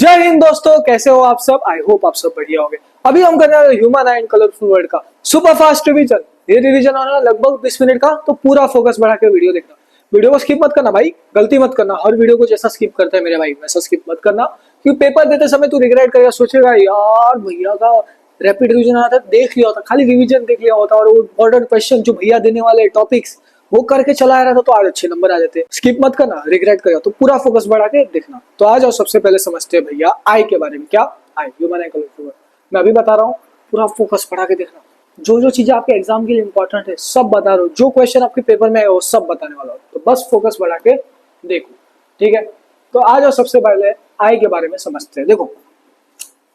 जय हिंद दोस्तों, कैसे हो आप सब। आई होप आप सब बढ़िया होंगे। अभी हम करने वाले ह्यूमन एंड कलरफुल वर्ल्ड का सुपर फास्ट रिवीजन। ये रिवीजन होना है लगभग 20 मिनट का, तो पूरा फोकस बढ़ा के वीडियो देखना। वीडियो को स्किप मत करना भाई, गलती मत करना। हर वीडियो को जैसा स्किप करता है मेरे भाई वैसा स्किप मत करना, क्योंकि पेपर देते समय तू रिग्रेट करेगा, सोचेगा यार भैया का रैपिड रिवीजन आता देख लिया होता, खाली रिवीजन देख लिया होता और वो इंपॉर्टेंट क्वेश्चन जो भैया देने वाले टॉपिक्स वो करके चला आ रहा था तो आज अच्छे नंबर आ जाते। स्किप मत करना, रिग्रेट करेगा, तो पूरा फोकस बढ़ा के देखना। तो आ जाओ, सबसे पहले समझते हैं भैया आई के बारे में। क्या आई? ह्यूमन आई कलरफुल। मैं अभी बता रहा हूँ, पूरा फोकस बढ़ा के देखना। जो जो चीजें आपके एग्जाम के लिए इंपॉर्टेंट है सब बता रहा हूँ, जो क्वेश्चन आपके पेपर में है वो सब बताने वाला हूँ, तो बस फोकस बढ़ा के देखो, ठीक है। तो आ जाओ, सबसे पहले आई के बारे में समझते हैं। देखो,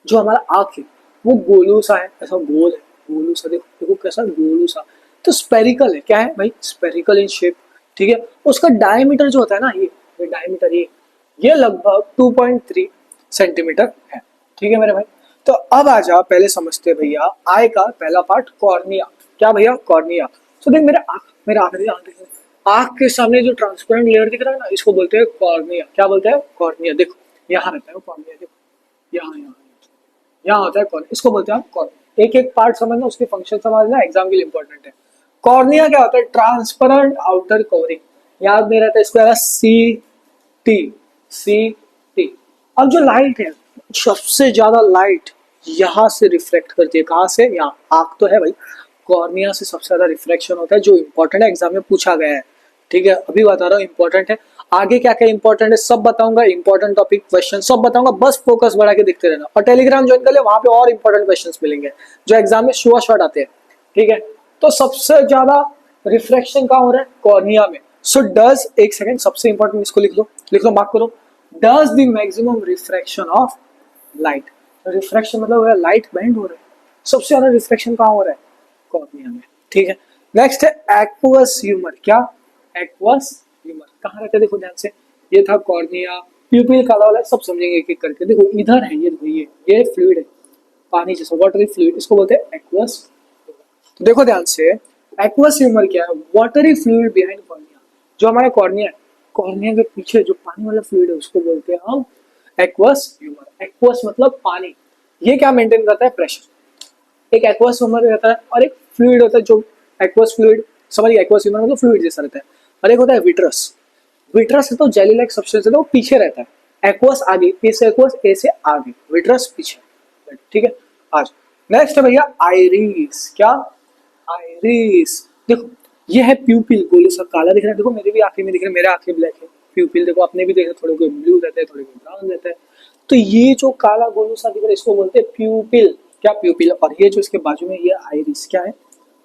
जो हमारा आंख है वो गोलू सा है, ऐसा गोल है, गोलू सा। देखो देखो कैसा गोलू सा। तो स्पेरिकल है, क्या है भाई? स्पेरिकल इन शेप, ठीक है। उसका डायमीटर जो होता है ना, ये डायमीटर, ये लगभग 2.3 सेंटीमीटर है, ठीक है मेरे भाई। तो अब आ जा, पहले समझते हैं भैया आई का पहला पार्ट, कॉर्निया। क्या भैया? कॉर्निया। तो देख मेरा आंख के सामने जो ट्रांसपेरेंट लेयर दिख रहा है ना, इसको बोलते हैं कॉर्निया। क्या बोलते हैं? कॉर्निया। देखो यहाँ रहता है वो कॉर्निया, देखो यहाँ यहाँ यहाँ होता है कॉर्निया, इसको बोलते हैं आप कॉर्निया। एक एक पार्ट समझना, उसके फंक्शन समझना, एग्जाम के लिए इंपॉर्टेंट है। कॉर्निया क्या होता है? Transparent outer covering. याद नहीं रहता इसको, सी टी। अब जो लाइट है, सबसे ज्यादा लाइट यहाँ से रिफ्लेक्ट करती है। कहाँ से? यहाँ। आंख तो है भाई, कॉर्निया से सबसे ज्यादा रिफ्लेक्शन होता है, जो इंपॉर्टेंट है, एग्जाम में पूछा गया है, ठीक है। अभी बता रहा हूँ इंपॉर्टेंट है, आगे क्या क्या इंपॉर्टेंट है सब बताऊंगा, इंपॉर्टेंट टॉपिक क्वेश्चन सब बताऊंगा, बस फोकस बढ़ा के देखते रहना। और टेलीग्राम ज्वाइन कर ले, वहां पे और इंपॉर्टेंट क्वेश्चन मिलेंगे जो एग्जाम में शॉर्ट शॉर्ट आते हैं, ठीक है। तो सबसे ज्यादा रिफ्लेक्शन कहाँ हो रहा है? कॉर्निया में। सो डज, एक सेकंड, सबसे इंपॉर्टेंट इसको लिख लो, मार्क करो। Does the maximum refraction of light. Refraction मतलब लाइट बेंड हो रहा है, सबसे ज्यादा रिफ्लेक्शन कहाँ हो रहा है? कॉर्निया में, ठीक है। नेक्स्ट है एक्वस ह्यूमर। क्या? एक्वस ह्यूमर कहाँ रहता है? देखो ध्यान से, ये था कॉर्निया, प्यूपिल काला वाला, सब समझेंगे एक एक करके। देखो इधर है, ये देखो, ये फ्लूइड है, पानी जैसा वाटरी फ्लूइड, इसको बोलते हैं एक्वस। तो देखो ध्यान से, एक्वस ह्यूमर क्या है? Watery fluid behind cornea. जो हमारा कॉर्निया है, कॉर्निया के पीछे जो पानी वाला फ्लूइड है उसको बोलते हैं हम एक्वस ह्यूमर। एक्वस मतलब पानी। ये क्या मेंटेन करता है? प्रेशर। एक एक्वस ह्यूमर रहता है और एक फ्लूइड होता है जो एक्वस फ्लूइड, समझिए एक्वस ह्यूमर मतलब फ्लूइड जैसा रहता है। और एक होता है विट्रस। विट्रस है तो जेली लाइक सब्सटेंस है, तो वो पीछे रहता है। एक्वस आगे, ए से एक्वस, ए से आगे, विट्रस पीछे, ठीक है। आज नेक्स्ट है भैया आइरिस। क्या? आइरिस। देखो ये है प्यूपिल, गोलू सा काला दिख रहा है, देखो मेरे भी आंखें में दिख रहा है, मेरा आंखें ब्लैक है। प्यूपिल देखो अपने भी देख रहे, थोड़े को ब्लू रहता है, थोड़े को ब्राउन रहता है। तो ये जो काला गोलू सा दिख रहा है इसको बोलते हैं प्यूपिल। क्या? प्यूपिल। और ये जो इसके बाजू में ये आइरिस, क्या है?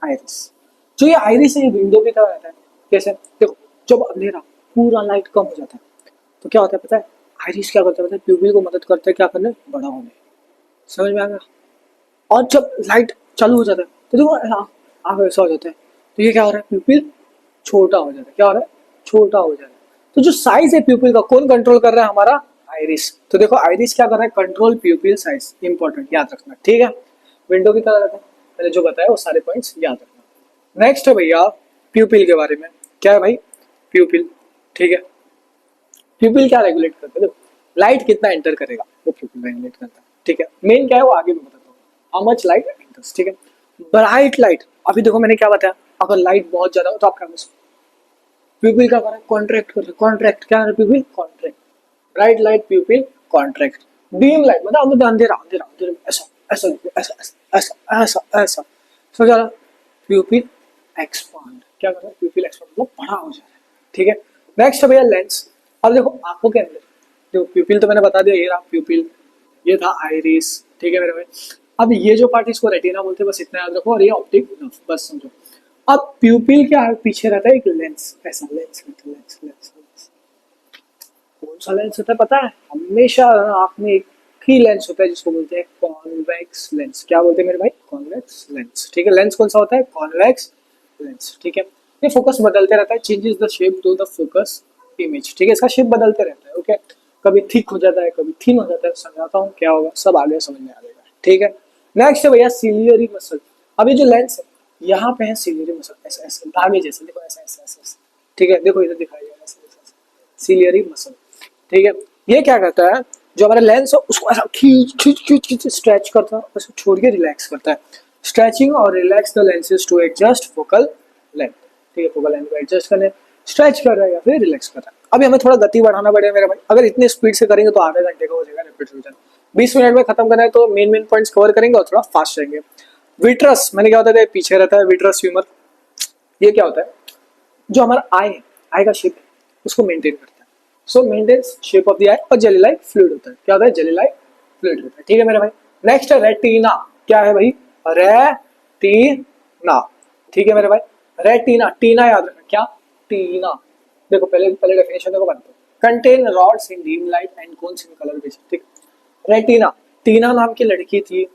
आइरिस। जो ये आइरिस है ये विंडो की तरह रहता है। कैसे? देखो जब अंधेरा, पूरा लाइट कम हो जाता है तो क्या होता है पता है? आइरिस क्या करता है पता है? प्यूपिल को मदद करता है क्या करने? बड़ा होने। समझ में आ गया? और जब लाइट चालू हो जाता है तो देखो आँख ऐसा हो जाता है, तो ये क्या हो रहा है? प्यूपिल छोटा हो जाता है। क्या हो रहा है? छोटा हो जा रहा है। तो जो साइज है प्यूपिल का कौन कंट्रोल कर रहा है? हमारा आइरिस। तो देखो आइरिस क्या कर रहा है? Control प्यूपिल size. इंपॉर्टेंट, याद रखना, ठीक है। विंडो की तरह रहता है, मैंने जो बताया वो सारे पॉइंट्स याद रखना। नेक्स्ट है भैया प्यूपिल के बारे में। क्या है भाई? प्यूपिल, ठीक है। प्यूपिल क्या रेगुलेट करता है? देखो लाइट कितना एंटर करेगा वो प्यूपिल रेगुलेट करता है, ठीक है। मेन क्या है वो आगे भी बताता हूँ, हाउ मच लाइट एंटर्स, ठीक है। ब्राइट लाइट, अभी देखो मैंने क्या बताया, अगर लाइट बहुत ज्यादा हो तो आप क्या कर, प्यूपिल क्या कर रहा है? कॉन्ट्रैक्ट कर रहा है। कॉन्ट्रैक्ट क्या है? प्यूपिल contract. Bright light प्यूपिल contract. Dim light मतलब अंधेरा अंधेरा अंधेरा, ऐसा ऐसा ऐसा ऐसा ऐसा ऐसा। सो क्या? प्यूपिल एक्सपांड। क्या कर रहा है? प्यूपिल एक्सपांड मतलब बड़ा हो जा रहा है, ठीक है। नेक्स्ट है भैया लेंस। अब देखो आंखों के अंदर, देखो प्यूपिल तो मैंने बता दिया, ये रहा प्यूपिल, ये था आइरिस, ठीक है मेरे भाई। अब ये जो पार्ट इसको रेटिना बोलते हैं, बस इतना याद रखो, और ये ऑप्टिक नर्व, बस समझो। अब प्यूपिल के पीछे रहता है एक लेंस, ऐसा लेंस रहता है, लेंस लेंस लेंस। कौन सा लेंस होता है पता है? हमेशा आंख में एक ही लेंस होता है जिसको बोलते हैं कॉन्वेक्स लेंस। क्या बोलते हैं मेरे भाई? कॉन्वेक्स लेंस, ठीक है। लेंस कौन सा होता है? कॉन्वेक्स लेंस, ठीक है। ये फोकस बदलते रहता है, changes the shape to the focus image, ठीक है। इसका शेप बदलते रहता है, ओके। कभी थिक हो जाता है, कभी थिन हो जाता है, समझाता हूँ क्या होगा, सब आगे समझ में आ जाएगा, ठीक है। नेक्स्ट है भैया सिलियरी मसल। अब ये जो लेंस है यहाँ पे है सिलियरी मसल, ऐसा ऐसा धागे जैसे, देखो ऐसा ऐसा ऐसा, ठीक है। देखो इधर दिखाई दे रहा है सिलियरी मसल, ठीक है। ये क्या करता है? जो हमारा लेंस है उसको ऐसा खींच खींच खींच खींच स्ट्रेच करता है, ऐसे छोड़ के रिलैक्स करता है। स्ट्रेचिंग और relax the lenses to adjust focal length, ठीक है, फोकल लेंथ को एडजस्ट करने, स्ट्रेच कर रहा है या फिर रिलैक्स कर रहा है। अभी हमें थोड़ा गति बढ़ाना पड़ेगा मेरे भाई, अगर इतने स्पीड से करेंगे तो आधे घंटे का हो जाएगा रैपिड रिवीजन। 20 मिनट में खत्म करना है तो मेन पॉइंट्स कवर करेंगे और थोड़ा फास्ट रहेंगे। विट्रस मैंने क्या होता है, पीछे रहता है विट्रस ह्यूमर। ये क्या होता है, जो हमारा आई है, आई का शेप है उसको मेंटेन करता है। सो मेंटेन्स शेप ऑफ द आई, और जेली लाइक फ्लूइड होता है। क्या होता है, जेली लाइक फ्लूइड होता है, ठीक है मेरे भाई। नेक्स्ट है रेटिना। क्या है भाई, रेटिना, ठीक है मेरे भाई। रेटिना, टीना याद रखना, क्या टीना, देखो पहले पहले डेफिनेशन देखो बनते contain rods in dim light and cones in colour vision, ठीक। रेटिना, टीना नाम की लड़की थी,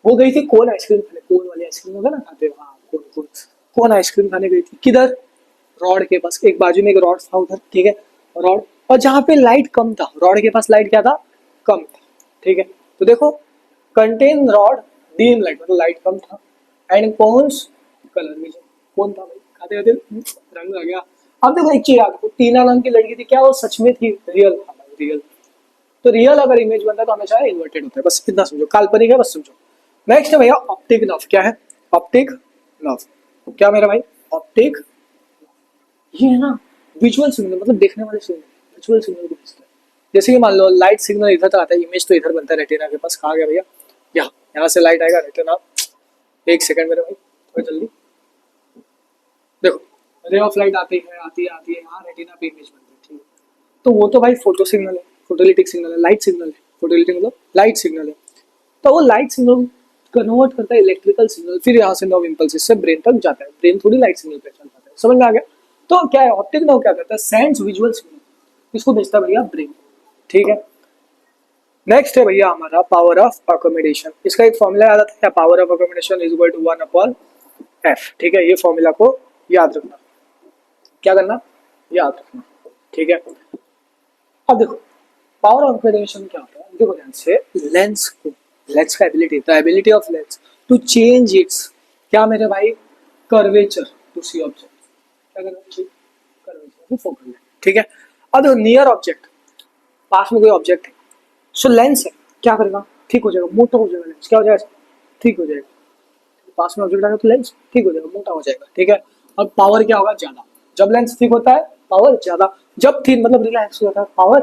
वो गई थी कोन आइसक्रीम खाने, कोन वाली आइसक्रीम होगा ना खाते, हाँ कोन कोन कोन आइसक्रीम खाने गई थी। किधर, रॉड के पास, एक बाजू में एक रॉड था उधर, ठीक है, रॉड, और जहां पे लाइट कम था, रॉड के पास लाइट क्या था, कम था, ठीक है। तो देखो कंटेन रॉड डीम लाइट मतलब लाइट कम था, एंड कोन्स कलर विजन, कौन था भाई, खाते खाते रंग आ गया। अब देखो एक चीज याद रखो, टीना नाम की लड़की थी, क्या वो सच में थी, रियल था भाई, रियल। तो रियल अगर इमेज बनता है तो हमेशा इन्वर्टेड होता है, बस इतना समझो, काल्पनिक है बस समझो। नेक्स्ट है भैया ऑप्टिक नर्व। क्या है, ऑप्टिक नर्व, क्या मेरा भाई, ऑप्टिक, ये है ना विजुअल सिग्नल, मतलब देखने वाले सिग्नल, विजुअल सिग्नल को भेजता है। जैसे कि मान लो लाइट सिग्नल इधर तक आता है, इमेज तो इधर बनता है रेटिना के पास, कहा गया भैया, यहाँ यहाँ से लाइट आएगा रेटिना, एक सेकंड मेरे भाई थोड़ा जल्दी देखो, रे ऑफ लाइट आती है आती है आती है, यहाँ रेटिना पे इमेज बनती है, ठीक है। तो वो तो भाई फोटो सिग्नल है, फोटोलिटिक सिग्नल है, लाइट सिग्नल है, फोटोलिटिक मतलब लाइट सिग्नल है। तो वो लाइट सिग्नल कन्वर्ट करता है इलेक्ट्रिकल सिग्नल, फिर यहाँ से नर्व इम्पल्स से ब्रेन तक जाता है, ब्रेन थोड़ी लाइट सिग्नल पे चल जाता है, समझ में आ गया। तो क्या है ऑप्टिक नर्व, क्या करता है, सेंड्स विजुअल सिग्नल, इसको भेजता है भैया ब्रेन, ठीक है। नेक्स्ट है भैया हमारा पावर ऑफ अकोमोडेशन। इसका एक फॉर्मूला याद आता है, power of accommodation is equal to 1/f, ठीक है। ये फॉर्मूला को याद रखना, क्या करना, याद रखना, ठीक है। अब देखो पावर ऑफ अकोमोडेशन क्या होता है, देखो ध्यान से, लेंस को, लेंस का ability, the ability of lens to change its, क्या मेरे भाई, कर्वेचर टू सी ऑब्जेक्ट, क्या करना चाहिए, कर्वेचर टू फोकल लेंथ, ठीक है। अब देखो नियर ऑब्जेक्ट, पास में कोई ऑब्जेक्ट है, सो लेंस है, क्या करेगा, ठीक हो जाएगा, मोटा हो जाएगा लेंस, क्या हो जाएगा, ठीक हो जाएगा, पास में ऑब्जेक्ट आएगा तो लेंस ठीक हो जाएगा, मोटा हो जाएगा, ठीक है। और पावर क्या होगा, ज्यादा, जब लेंस ठीक होता है पावर ज्यादा, जब थिन मतलब रिलैक्स होता है power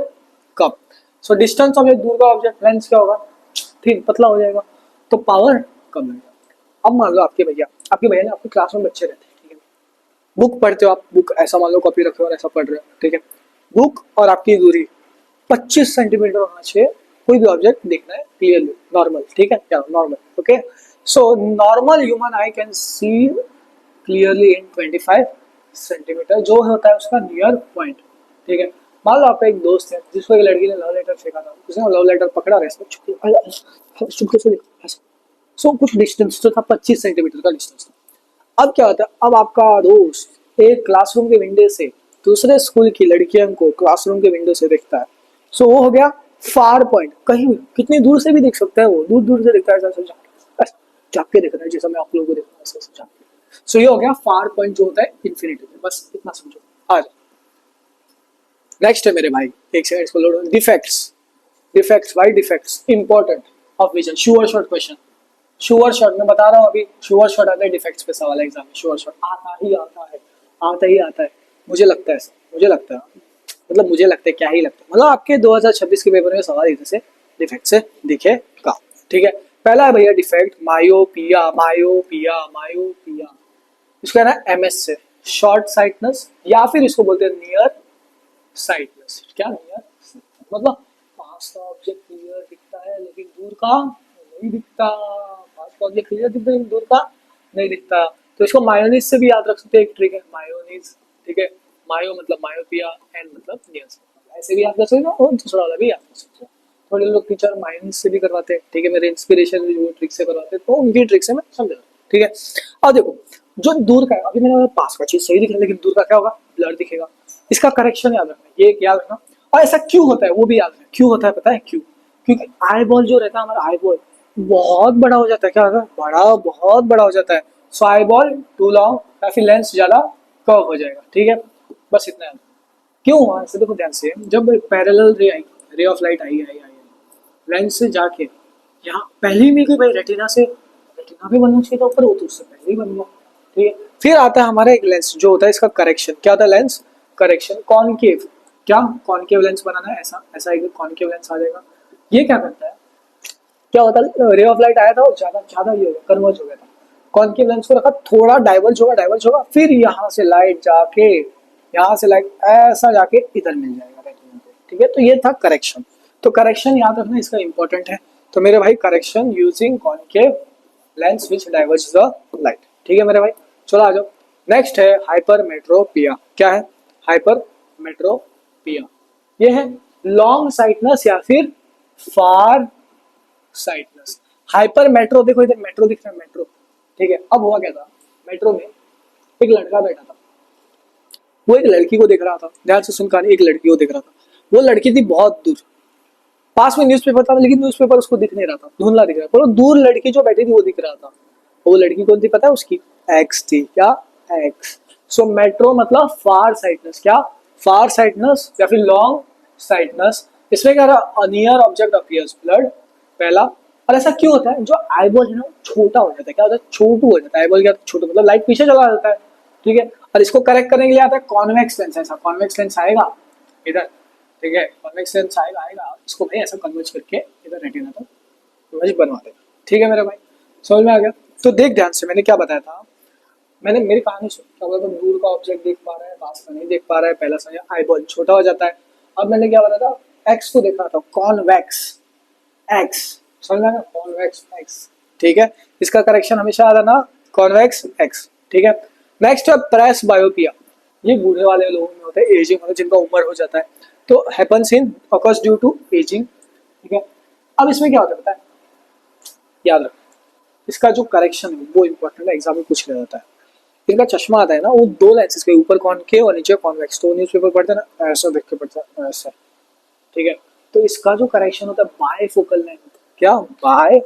come. So distance of एक दूर का ऑब्जेक्ट, लेंस क्या होगा, थिन पतला हो जाएगा, तो पावर कम लगेगा। अब मान लो आपके भैया ने आपके क्लास में बच्चे रहते हैं, ठीक है, बुक पढ़ते हो आप, बुक ऐसा मान लो कॉपी रखे हो और ऐसा पढ़ रहे हो, ठीक है, बुक और आपकी दूरी 25 सेंटीमीटर होना चाहिए, कोई भी ऑब्जेक्ट देखना है क्लियरली, नॉर्मल, ठीक है, क्या normal, okay. So normal human I can see clearly in 25 centimetre, जो होता है उसका नियर पॉइंट, ठीक है। मान लो आपका एक दोस्त है जिसको एक लड़की ने लव लेटर फेंका था, उसने लव लेटर पकड़ा रहा है, चुपके से देखो, सो कुछ डिस्टेंस तो था, 25 सेंटीमीटर का डिस्टेंस था। अब क्या होता है, अब आपका दोस्त एक क्लासरूम के विंडो से दूसरे स्कूल की लड़कियों को क्लासरूम के विंडो से देखता है, सो वो हो गया फार पॉइंट, कहीं भी कितनी दूर से भी देख सकता है, वो दूर दूर से देखता है, ऐसा समझा, झाँक के देख रहा है जैसा मैं आप लोगों को देख रहा हूँ, ऐसा समझा। सो ये हो गया फार पॉइंट जो होता है इन्फिनिटी में, बस इतना समझो। आ जाओ नेक्स्ट है मेरे भाई, एक सेकंड इसको लोड, डिफेक्ट्स, डिफेक्ट्स भाई, defects important of vision, sure short question, sure short मैं बता रहा हूँ अभी, श्योर शॉर्ट आता है डिफेक्ट्स पे सवाल एग्जाम में, श्योर शॉर्ट आता ही आता है, आता ही आता है, मुझे लगता है, मुझे लगता है, मतलब मुझे लगता है, क्या ही लगता है, मतलब आपके 2026 के पेपर में सवाल इधर से डिफेक्ट से दिखेगा, ठीक है। पहला है भैया डिफेक्ट मायोपिया, मायोपिया, मायोपिया, इसको है ना एमएस से, शॉर्ट साइटनेस, या फिर इसको बोलते हैं नियर साइटनेस, क्या नियर, मतलब पास का ऑब्जेक्ट क्लियर दिखता है लेकिन दूर का नहीं दिखता, पास का ऑब्जेक्ट क्लियर दिखता है लेकिन दूर का नहीं दिखता। तो इसको मायोनीज से भी याद रख सकते हैं, एक ट्रिक है मायोनीज, ठीक है, मायो मतलब मायोपिया, एंड मतलब नियर, ऐसे भी याद कर सकते हो और दूसरा वाला भी याद कर सकते हो। थोड़े लोग टीचर मायोनीज से भी करवाते हैं, ठीक है, मेरे इंस्पिरेशन भी वो ट्रिक से करवाते हैं, तो उनकी ट्रिक से मैं समझा, ठीक है। अब देखो जो दूर का है, अभी मैंने पास का चीज सही दिख रहा है लेकिन दूर का क्या होगा, ब्लर दिखेगा, इसका करेक्शन याद रखना, ये याद रखना। और ऐसा क्यों होता है वो भी याद रखना, क्यों होता है पता है क्यों, क्योंकि आई बॉल जो रहता है हमारा, आई बॉल बहुत बड़ा हो जाता है, क्या होता है, बड़ा बहुत बड़ा हो जाता है, सो आई बॉल टू लॉन्ग, या फिर लेंस ज्यादा कर्व हो जाएगा, ठीक है, बस इतना याद। क्यों हुआ ऐसे, देखो ध्यान से, जब पैरेलल रे आई, ray of light I, lens से जाके यहाँ पहले ही मिल गई भाई, रेटिना से, रेटिना भी बनना चाहिए था ऊपर, वो तो उससे पहले ही बन गया। ठीक है, फिर आता है हमारा एक लेंस जो होता है इसका करेक्शन। क्या होता है लेंस करेक्शन? कॉनकेव। क्या कॉनकेव लेंस बनाना है, ऐसा ऐसा एक कॉनकेव लेंस आ जाएगा। ये क्या करता है, क्या होता है, रे ऑफ लाइट आया था और ज्यादा ज्यादा ये हो गया, कन्वर्ज हो गया था, कॉनकेव लेंस को रखा, थोड़ा डाइवर्ज होगा, डाइवर्ज होगा, फिर यहाँ से लाइट जाके, यहाँ से लाइट ऐसा जाके इधर मिल जाएगा रेटिना पे। ठीक है, तो ये था करेक्शन। तो करेक्शन याद रखना इसका इंपॉर्टेंट है। तो मेरे भाई correction using concave lens which diverge the light. ठीक है मेरे भाई, चलो आ जाओ। नेक्स्ट है हाइपरमेट्रोपिया। क्या है हाइपरमेट्रोपिया? ये है लॉन्ग साइटनेस या फिर फार साइटनेस। हाइपर मेट्रो, देखो इधर मेट्रो दिख रहा है, मेट्रो। ठीक है, अब हुआ क्या था, मेट्रो में एक लड़का बैठा था, वो एक लड़की को देख रहा था, ध्यान से सुन, कहानी, एक लड़की को देख रहा था। वो लड़की थी बहुत दूर, पास में न्यूज़पेपर था लेकिन न्यूज़पेपर उसको दिख नहीं रहा था, धुंधला दिख रहा था, पर दूर लड़की जो बैठी थी वो दिख रहा था। वो लड़की कौन थी पता है उसकी? एक्स थी। क्या? एक्स। सो मेट्रो मतलब फार साइटनेस। क्या? फार साइटनेस या फिर लॉन्ग साइटनेस। इसमें क्या रहा, नियर ऑब्जेक्ट अपीयर्स ब्लड, पहला। और ऐसा क्यों होता है, जो आईबॉल है ना छोटा हो जाता है, क्या होता है, छोटू हो जाता है आईबॉल। क्या छोटू मतलब लाइट पीछे चला जाता है। ठीक है, और इसको करेक्ट करने के लिए आता है कॉन्वेक्स लेंस। ऐसा कॉन्वेक्स लेंस आएगा इधर, ठीक है, कॉन्वेक्स लेंस आएगा आएगा इसको भाई ऐसा कन्वर्ज करके इधर रेटिना तक इमेज बनवा देगा। ठीक है मेरे भाई, समझ में आ गया? तो देख ध्यान से, मैंने क्या बताया था, मैंने मेरी कहानी सुन, क्या बोला था, दूर का ऑब्जेक्ट देख पा रहा है, पास का नहीं देख पा रहा है, पहला समझ, आईबॉल छोटा हो जाता है। अब मैंने क्या बताया था, एक्स को देख रहा था, कॉन्वेक्स एक्स, समझ में आया? Convex x. ठीक है, इसका करेक्शन हमेशा आता ना कॉन्वेक्स एक्स। ठीक है, नेक्स्ट है प्रेस बायोपिया। ये बूढ़े वाले लोगों में होता है, एजिंग होता है, जिनका उम्र हो जाता है, तो happens in occurs due to ageing. ठीक है, अब इसमें क्या होता है पता है, याद रखो, इसका जो करेक्शन है वो इंपॉर्टेंट है, एग्जाम में पूछ लिया जाता है। इनका चश्मा आता है ना, वो दो लेंसेज के ऊपर कॉनकेव और नीचे कॉन्वेक्स। तो न्यूज़पेपर पढ़ते हैं ना, ऐसा देख के पढ़ता है, ऐसा। ठीक है, तो इसका जो करेक्शन होता है बाय फोकल लेंथ। क्या? Bye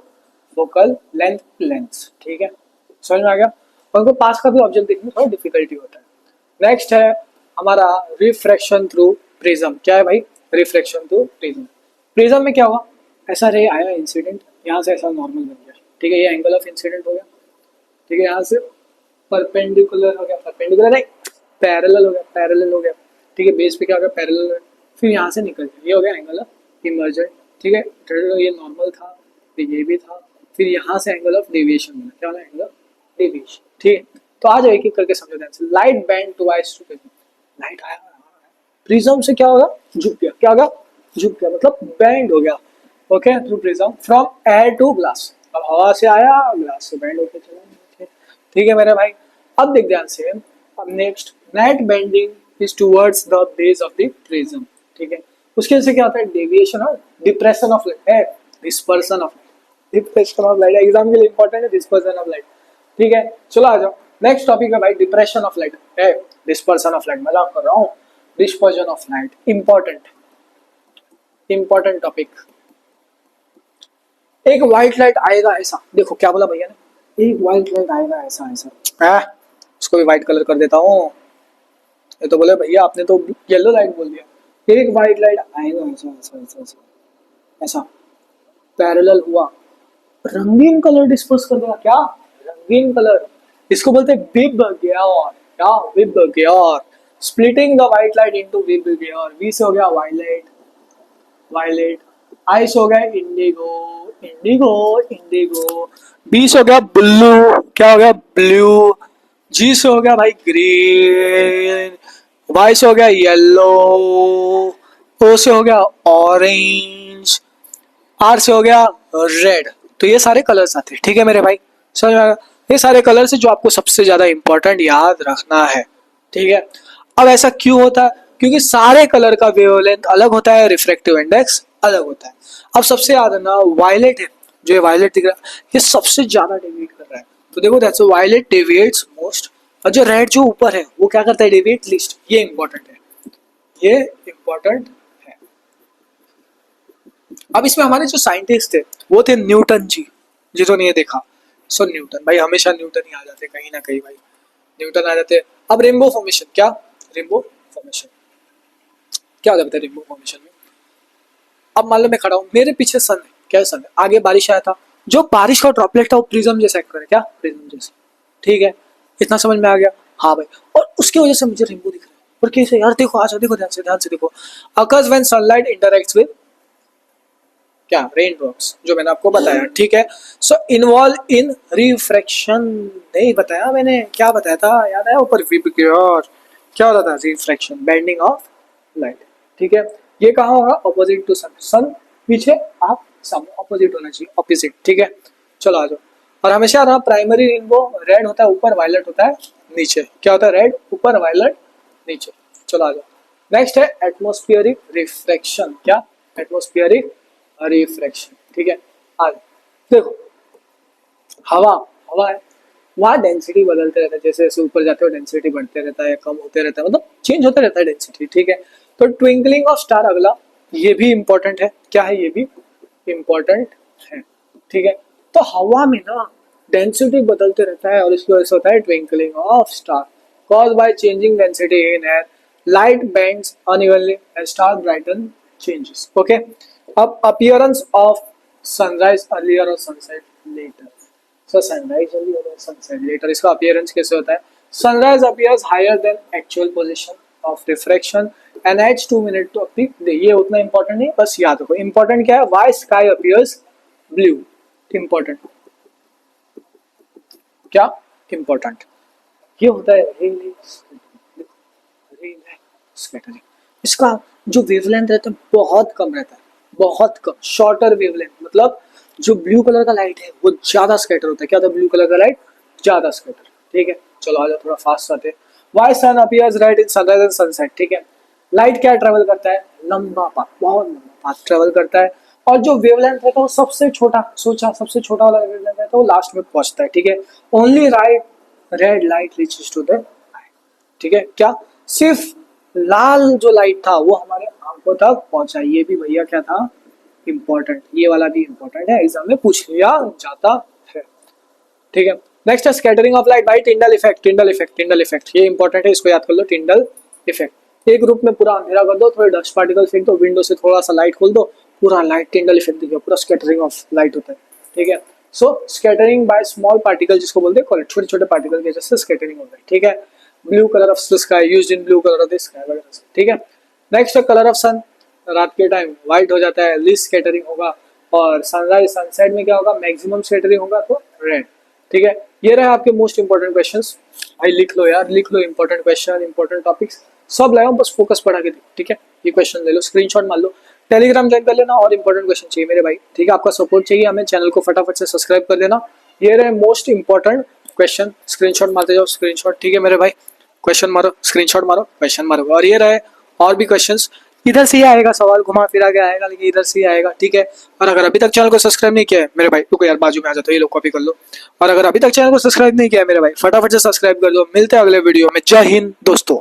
focal length lens. ठीक है, समझ में आ गया? और उनको पास का भी ऑब्जेक्ट देखने में थोड़ा डिफिकल्टी होता है। नेक्स्ट है हमारा रिफ्रैक्शन थ्रू प्रिज्म। क्या है भाई? Refraction through prism. प्रिज्म में क्या हुआ, ऐसा रे आया इंसिडेंट, यहाँ से ऐसा नॉर्मल बन गया। ठीक है, ये एंगल ऑफ इंसिडेंट हो गया। ठीक है, यहाँ से परपेंडिकुलर हो गया, परपेंडिकुलर नहीं, पैरेलल हो गया, पैरेलल हो गया। ठीक है, बेस पे क्या हो गया, पैरेलल हो गया। फिर यहाँ से निकल गया, ये हो गया एंगल ऑफ इमर्जेंट। ठीक है, ये नॉर्मल था, फिर ये भी था, फिर यहाँ से एंगल ऑफ डेविएशन मिला। क्या वाला? Angle of deviation. ठीक है, तो आज एक एक करके समझो ध्यान से। Light bend twice to prism, light आया प्रिज्म से, क्या होगा, झुक गया। क्या होगा? झुक गया, मतलब बैंड हो गया। Okay, through prism from air to glass. अब हवा से आया, ग्लास से बैंड होके चला। ठीक है मेरे भाई, अब देख ध्यान से। अब next, net bending is towards the base of the prism. ठीक है, उसके से क्या होता है, डेविएशन और डिप्रेशन ऑफ लाइट है, dispersion of light. Depression of light exam के लिए इंपॉर्टेंट है, डिस्पर्सन ऑफ लाइट। ठीक है, चलो आ जाओ नेक्स्ट टॉपिक है भाई, डिप्रेशन ऑफ लाइट है, डिस्पर्सन ऑफ लाइट, मजाक कर रहा हूँ। Dispersion of light important, important topic. एक व्हाइट लाइट आएगा ऐसा, देखो क्या बोला भैया ने, एक व्हाइट लाइट आएगा ऐसा ऐसा, इसको भी व्हाइट कलर कर देता हूँ। ये तो बोले भैया आपने तो येलो लाइट बोल दिया। एक व्हाइट लाइट आएगा ऐसा ऐसा ऐसा ऐसा, ऐसा पैरेलल हुआ, रंगीन कलर डिस्पर्स कर देगा। क्या? रंगीन कलर, इसको बोलते हैं विब ग्यार। क्या? VIBGYOR, splitting the white light into VIBGYOR. V से हो गया वायलेट, वायलेट। आई से हो गया इंडिगो, इंडिगो, इंडिगो। बी से हो गया ब्लू, क्या हो गया, ब्लू। जी से हो गया भाई ग्रीन, वाई से हो गया येलो, ओ से हो गया ऑरेंज, आर से हो गया रेड। तो ये सारे कलर्स आते हैं। ठीक है मेरे भाई, समझ में आया? ये सारे कलर्स है जो आपको सबसे ज्यादा इंपॉर्टेंट याद रखना है। ठीक है, अब ऐसा क्यों होता है, क्योंकि सारे कलर का वेवलेंथ अलग होता है, रिफ्रैक्टिव इंडेक्स अलग होता है। अब सबसे याद है ना, वायलेट है, जो ये वायलेट दिख रहा है, ये सबसे ज्यादा डेविएट कर रहा है। तो देखो दैट्स वायलेट डेविएट्स मोस्ट, और जो रेड जो ऊपर है वो क्या करता है, डेविएट लिस्ट। ये इंपॉर्टेंट है, ये इंपॉर्टेंट है। अब इसमें हमारे जो साइंटिस्ट थे वो थे न्यूटन जी, जिन्होंने ये देखा। सो न्यूटन भाई, हमेशा न्यूटन ही आ जाते कहीं ना कहीं भाई, न्यूटन आ जाते। अब रेनबो फॉर्मेशन, क्या रेनबो फॉर्मेशन क्या होता है रेनबो फॉर्मेशन में? अब मान लो मैं खड़ा हूँ, मेरे पीछे सन है, क्या सन है, आगे बारिश आया था, जो बारिश का ड्रॉपलेट था वो प्रिज्म जैसा एक्ट करे, क्या प्रिज्म जैसा, ठीक है, इतना समझ में आ गया। हाँ भाई, और उसकी वजह से मुझे रेनबो दिख रहा है, और कैसे यार, देखो आज देखो, ध्यान से देखो, occurs when sunlight interacts with क्या, रेन ड्रॉप्स, जो मैंने आपको बताया, ठीक है। सो इन्वॉल्व इन रिफ्रैक्शन, नहीं बताया मैंने, क्या बताया था, याद आया ऊपर और क्या होता था, रिफ्रैक्शन, बेंडिंग ऑफ लाइट, ठीक है। ये कहाँ होगा, अपोजिट टू सन, सन पीछे, आप सामने, अपोजिट होना चाहिए, ऑपोजिट, ठीक है। चलो आ जाओ, और हमेशा ना प्राइमरी रेनबो रेड होता है ऊपर, वायलेट होता है नीचे, क्या होता है, रेड ऊपर, वायलेट नीचे। चलो आ जाओ, नेक्स्ट है एटमॉस्फेरिक रिफ्रैक्शन, क्या, एटमॉस्फेरिक रिफ्रैक्शन, ठीक है। आ जाओ, देखो, हवा, हवा है, वहाँ डेंसिटी बदलते रहता है, जैसे जैसे ऊपर जाते हो डेंसिटी बढ़ते रहता है, कम होते रहता है, मतलब चेंज होते रहता है डेंसिटी, ठीक है। तो ट्विंकलिंग ऑफ स्टार अगला, ये भी इंपॉर्टेंट है, क्या है, ये भी इंपॉर्टेंट है, ठीक है। तो हवा में ना डेंसिटी बदलते रहता है, और इसकी वजह से होता है twinkling of star, cause by changing density in air, light bends unevenly and star brighten changes, okay. अब अपीयरेंस ऑफ सनराइज अर्लियर और सनसेट लेटर, सो सनराइज जल्दी होता है, सनसेट लेटर, इसका अपीयरेंस कैसे होता है, sunrise appears higher than actual position of refraction and adds 2 minute of the day, ये उतना इंपॉर्टेंट नहीं, बस याद रखो। इंपॉर्टेंट क्या है, why sky appears blue, important, क्या इंपॉर्टेंट, ये होता है स्कैटरिंग, इसका जो वेवलेंथ रहता है बहुत कम रहता है, बहुत कम, शॉर्टर वेवलेंथ, मतलब जो ब्लू कलर का लाइट है वो ज्यादा स्कैटर होता है, क्या होता है, ब्लू कलर का लाइट ज्यादा स्कैटर, ठीक है। चलो आ जाओ, थोड़ा फास्ट आते हैं, why sun appears red in sunrise and sunset, ठीक है। लाइट क्या ट्रेवल करता है, लंबा पाथ, बहुत लंबा पाथ ट्रेवल करता है, और जो वेवलेंथ रहता है वो सबसे छोटा, सोचा सबसे छोटा वाला वेवलेंथ रहता है, वो लास्ट में पहुंचता है, ठीक है। Only right red light reaches to the eye, ठीक है, क्या, सिर्फ लाल जो लाइट था वो हमारे आंखों तक पहुंचा, ये भी भैया क्या था, इंपॉर्टेंट, ये वाला भी इंपॉर्टेंट है, एग्जाम में पूछ लिया जाता है, ठीक है। नेक्स्ट है scattering of light by Tyndall effect, Tyndall effect, Tyndall effect, ये इंपॉर्टेंट है, इसको याद कर लो, टिंडल इफेक्ट। एक ग्रुप में पूरा अंधेरा कर दो, थोड़े डस्ट पार्टिकल फेंक दो, विंडो से थोड़ा सा लाइट खोल दो, पूरा लाइट टिंडल इफेक्ट दिखेगा, पूरा स्कैटरिंग ऑफ लाइट होता है, ठीक है। सो स्कैटरिंग बाय स्मॉल पार्टिकल, जिसको बोलते हैं, छोटे छोटे पार्टिकल के जैसे स्कैटरिंग होता है, ठीक है। Blue colour of sky used in blue colour of the sky वगैरह से, ठीक है। नेक्स्ट है कलर ऑफ सन, रात के टाइम व्हाइट हो जाता है, लीस्ट स्कैटरिंग होगा, और सनराइज सनसेट में क्या होगा, मैक्सिमम स्कैटरिंग होगा, तो रेड, ठीक है। ये रहे आपके मोस्ट इंपॉर्टेंट क्वेश्चंस, भाई लिख लो यार, लिख लो, इंपॉर्टेंट क्वेश्चन, इंपॉर्टेंट टॉपिक्स सब लाया हूं, बस फोकस पढ़ा के देखो, ठीक है। ये क्वेश्चन ले लो, स्क्रीनशॉट मार लो, टेलीग्राम ज्वाइन कर लेना, और इंपॉर्टेंट क्वेश्चन चाहिए मेरे भाई, ठीक है, आपका सपोर्ट चाहिए हमें, चैनल को फटाफट से सब्सक्राइब कर देना। ये रहे मोस्ट इंपॉर्टेंट क्वेश्चन, स्क्रीनशॉट मारते जाओ, स्क्रीनशॉट, ठीक है मेरे भाई, क्वेश्चन मारो, स्क्रीनशॉट मारो, क्वेश्चन मारो, और ये रहे और भी क्वेश्चंस, इधर से ही आएगा सवाल, घुमा फिरा के आएगा, लेकिन इधर से ही आएगा, ठीक है। और अगर अभी तक चैनल को सब्सक्राइब नहीं किया है मेरे भाई, रुको यार, बाजू में आ जाता है, ये लोग कॉपी कर लो, और अगर अभी तक चैनल को सब्सक्राइब नहीं किया है मेरे भाई, फटाफट से सब्सक्राइब कर दो। मिलते हैं अगले वीडियो में, जय हिंद दोस्तों।